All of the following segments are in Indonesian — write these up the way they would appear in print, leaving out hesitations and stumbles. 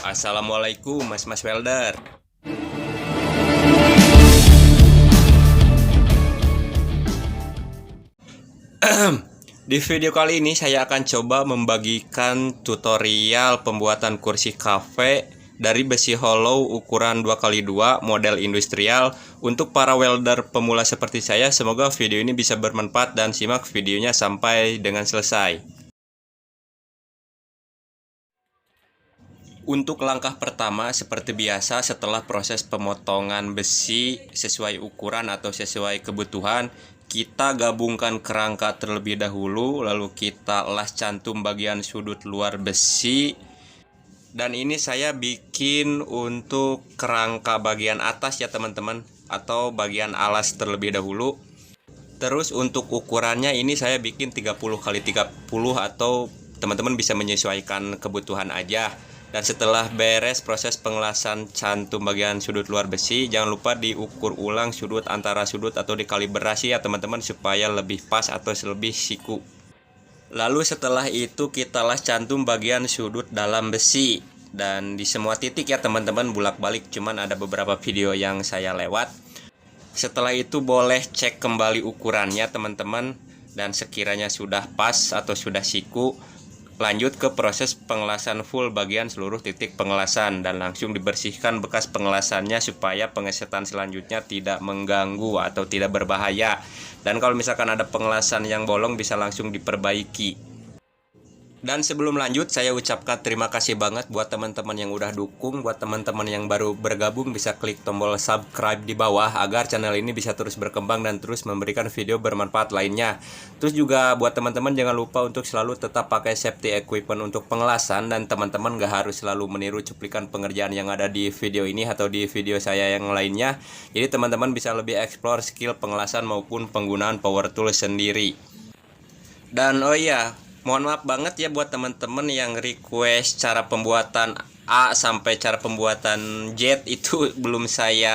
Assalamualaikum Mas Welder. Di video kali ini saya akan coba membagikan tutorial pembuatan kursi cafe dari besi hollow ukuran 2x2 model industrial untuk para welder pemula seperti saya. Semoga video ini bisa bermanfaat dan simak videonya sampai dengan selesai. Untuk langkah pertama, seperti biasa, setelah proses pemotongan besi sesuai ukuran atau sesuai kebutuhan, kita gabungkan kerangka terlebih dahulu, lalu kita las cantum bagian sudut luar besi. Dan ini saya bikin untuk kerangka bagian atas ya teman-teman, atau bagian alas terlebih dahulu. Terus untuk ukurannya ini saya bikin 30x30 atau teman-teman bisa menyesuaikan kebutuhan aja. Dan setelah beres proses pengelasan cantum bagian sudut luar besi, jangan lupa diukur ulang sudut antara sudut atau dikalibrasi ya teman-teman supaya lebih pas atau lebih siku. Lalu setelah itu kita las cantum bagian sudut dalam besi. Dan di semua titik ya teman-teman bolak-balik, cuman ada beberapa video yang saya lewat. Setelah itu boleh cek kembali ukurannya teman-teman, dan sekiranya sudah pas atau sudah siku, lanjut ke proses pengelasan full bagian seluruh titik pengelasan dan langsung dibersihkan bekas pengelasannya supaya pengesetan selanjutnya tidak mengganggu atau tidak berbahaya. Dan kalau misalkan ada pengelasan yang bolong bisa langsung diperbaiki. Dan sebelum lanjut, saya ucapkan terima kasih banget buat teman-teman yang udah dukung. Buat teman-teman yang baru bergabung bisa klik tombol subscribe di bawah agar channel ini bisa terus berkembang dan terus memberikan video bermanfaat lainnya. Terus juga buat teman-teman jangan lupa untuk selalu tetap pakai safety equipment untuk pengelasan, dan teman-teman gak harus selalu meniru cuplikan pengerjaan yang ada di video ini atau di video saya yang lainnya. Jadi teman-teman bisa lebih explore skill pengelasan maupun penggunaan power tool sendiri. Dan oh iya, mohon maaf banget ya buat teman-teman yang request cara pembuatan A sampai cara pembuatan Z itu belum saya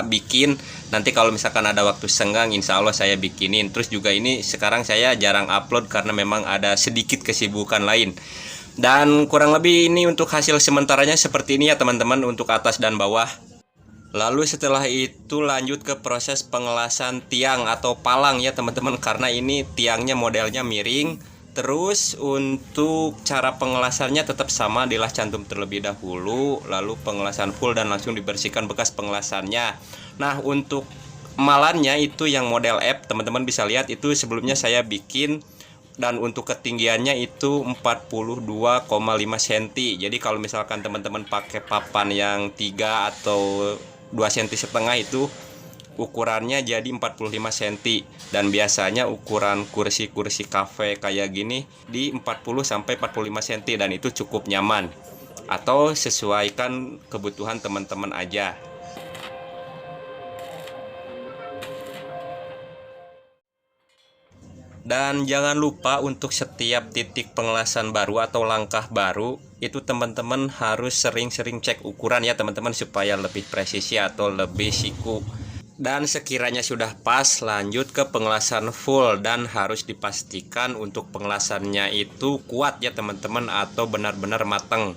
bikin. Nanti kalau misalkan ada waktu senggang insya Allah saya bikinin. Terus juga ini sekarang saya jarang upload karena memang ada sedikit kesibukan lain. Dan kurang lebih ini untuk hasil sementaranya seperti ini ya teman-teman untuk atas dan bawah. Lalu setelah itu lanjut ke proses pengelasan tiang atau palang ya teman-teman, karena ini tiangnya modelnya miring. Terus untuk cara pengelasannya tetap sama, dilas cantum terlebih dahulu, lalu pengelasan full dan langsung dibersihkan bekas pengelasannya. Nah untuk malannya itu yang model F, teman-teman bisa lihat itu sebelumnya saya bikin. Dan untuk ketinggiannya itu 42,5 cm. Jadi kalau misalkan teman-teman pakai papan yang 3 atau 2,5 cm itu ukurannya jadi 45 cm. Dan biasanya ukuran kursi-kursi cafe kayak gini di 40-45 cm, dan itu cukup nyaman. Atau sesuaikan kebutuhan teman-teman aja. Dan jangan lupa untuk setiap titik pengelasan baru atau langkah baru itu teman-teman harus sering-sering cek ukuran ya teman-teman supaya lebih presisi atau lebih siku. Dan sekiranya sudah pas, lanjut ke pengelasan full, dan harus dipastikan untuk pengelasannya itu kuat ya teman-teman atau benar-benar matang.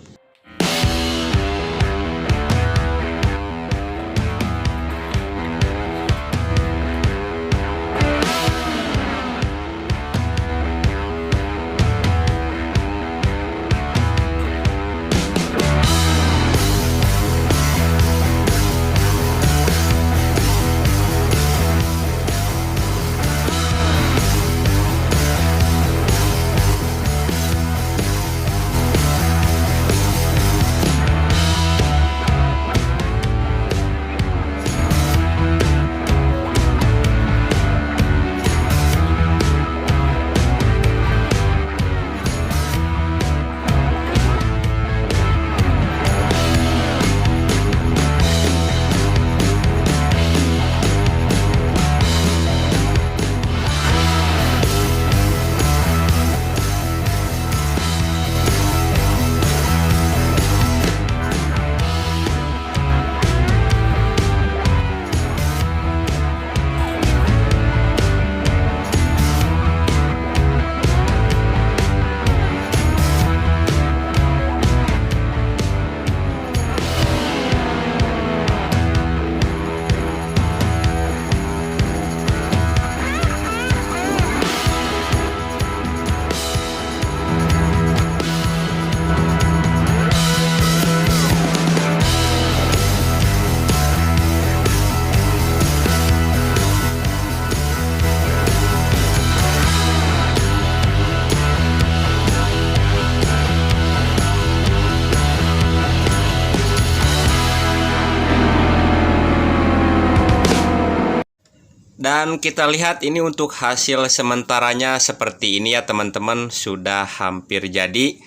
Dan kita lihat ini untuk hasil sementaranya seperti ini ya teman-teman, sudah hampir jadi.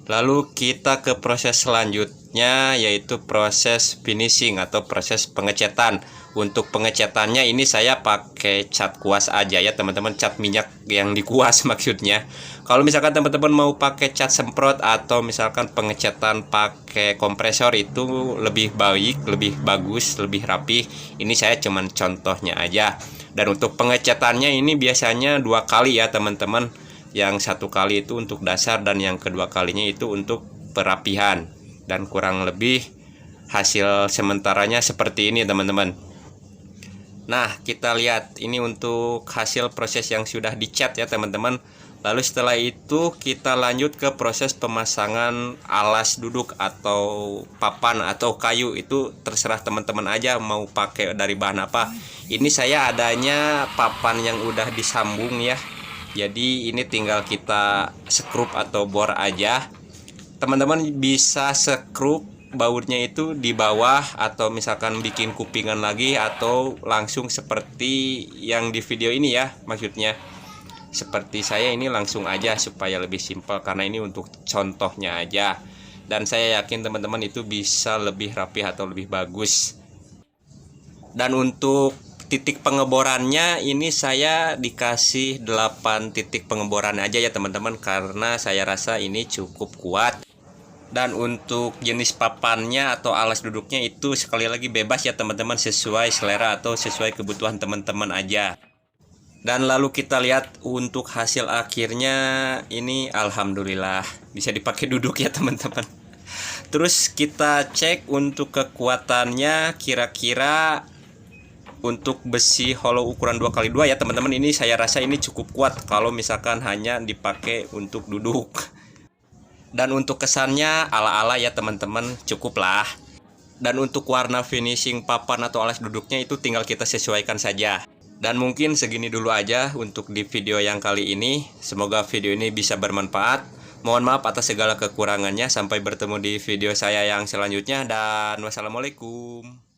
Lalu kita ke proses selanjutnya, yaitu proses finishing atau proses pengecetan. Untuk pengecatannya ini saya pakai cat kuas aja ya teman-teman, cat minyak yang dikuas maksudnya. Kalau misalkan teman-teman mau pakai cat semprot atau misalkan pengecatan pakai kompresor, itu lebih baik, lebih bagus, lebih rapi. Ini saya cuman contohnya aja. Dan untuk pengecatannya ini biasanya 2 kali ya teman-teman. Yang 1 kali itu untuk dasar dan yang kedua kalinya itu untuk perapihan. Dan kurang lebih hasil sementaranya seperti ini teman-teman. Nah, kita lihat ini untuk hasil proses yang sudah dicat ya teman-teman. Lalu setelah itu kita lanjut ke proses pemasangan alas duduk atau papan atau kayu. Itu terserah teman-teman aja mau pakai dari bahan apa. Ini saya adanya papan yang udah disambung ya. Jadi ini tinggal kita skrup atau bor aja. Teman-teman bisa skrup bautnya itu di bawah, atau misalkan bikin kupingan lagi, atau langsung seperti yang di video ini ya, maksudnya seperti saya ini langsung aja supaya lebih simpel, karena ini untuk contohnya aja. Dan saya yakin teman-teman itu bisa lebih rapi atau lebih bagus. Dan untuk titik pengeborannya ini saya dikasih 8 titik pengeboran aja ya teman-teman, karena saya rasa ini cukup kuat. Dan untuk jenis papannya atau alas duduknya itu sekali lagi bebas ya teman-teman, sesuai selera atau sesuai kebutuhan teman-teman aja. Dan lalu kita lihat untuk hasil akhirnya, ini alhamdulillah bisa dipakai duduk ya teman-teman. Terus kita cek untuk kekuatannya, kira-kira untuk besi hollow ukuran 2x2 ya teman-teman, ini saya rasa ini cukup kuat kalau misalkan hanya dipakai untuk duduk. Dan untuk kesannya ala-ala ya teman-teman, cukup lah. Dan untuk warna finishing papan atau alas duduknya itu tinggal kita sesuaikan saja. Dan mungkin segini dulu aja untuk di video yang kali ini. Semoga video ini bisa bermanfaat. Mohon maaf atas segala kekurangannya. Sampai bertemu di video saya yang selanjutnya, dan wassalamualaikum.